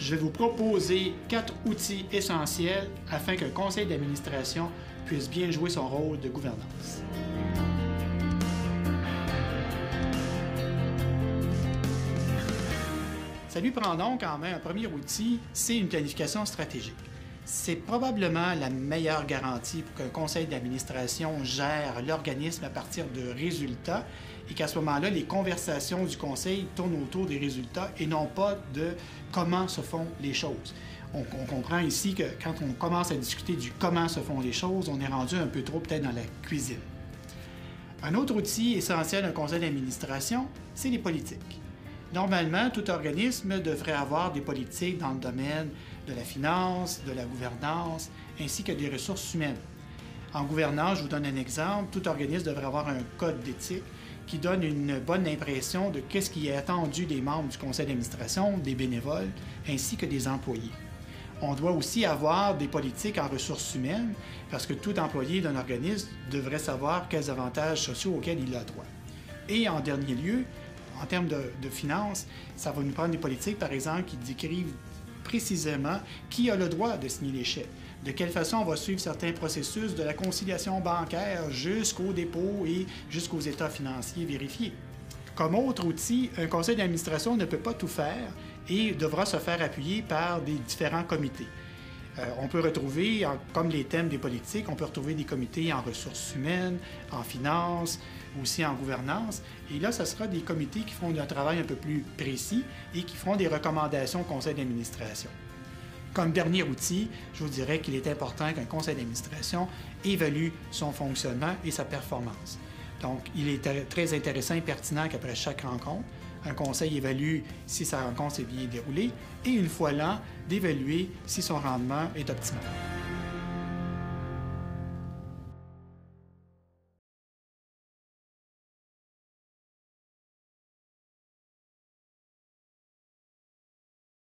je vais vous proposer 4 outils essentiels afin qu'un conseil d'administration puisse bien jouer son rôle de gouvernance. Ça lui prend donc en main un premier outil, c'est une planification stratégique. C'est probablement la meilleure garantie pour qu'un conseil d'administration gère l'organisme à partir de résultats et qu'à ce moment-là, les conversations du conseil tournent autour des résultats et non pas de comment se font les choses. On comprend ici que quand on commence à discuter du comment se font les choses, on est rendu un peu trop peut-être dans la cuisine. Un autre outil essentiel d'un conseil d'administration, c'est les politiques. Normalement, tout organisme devrait avoir des politiques dans le domaine de la finance, de la gouvernance, ainsi que des ressources humaines. En gouvernance, je vous donne un exemple, tout organisme devrait avoir un code d'éthique qui donne une bonne impression de ce qui est attendu des membres du conseil d'administration, des bénévoles, ainsi que des employés. On doit aussi avoir des politiques en ressources humaines, parce que tout employé d'un organisme devrait savoir quels avantages sociaux auxquels il a droit. Et en dernier lieu, en termes de finances, ça va nous prendre des politiques, par exemple, qui décrivent précisément qui a le droit de signer les chèques, de quelle façon on va suivre certains processus de la conciliation bancaire jusqu'au dépôt et jusqu'aux états financiers vérifiés. Comme autre outil, un conseil d'administration ne peut pas tout faire et devra se faire appuyer par des différents comités. On peut retrouver, comme les thèmes des politiques, on peut retrouver des comités en ressources humaines, en finances, aussi en gouvernance. Et là, ce sera des comités qui feront un travail un peu plus précis et qui feront des recommandations au conseil d'administration. Comme dernier outil, je vous dirais qu'il est important qu'un conseil d'administration évalue son fonctionnement et sa performance. Donc, il est très intéressant et pertinent qu'après chaque rencontre, un conseil évalue si sa rencontre s'est bien déroulée et une fois l'an, d'évaluer si son rendement est optimal.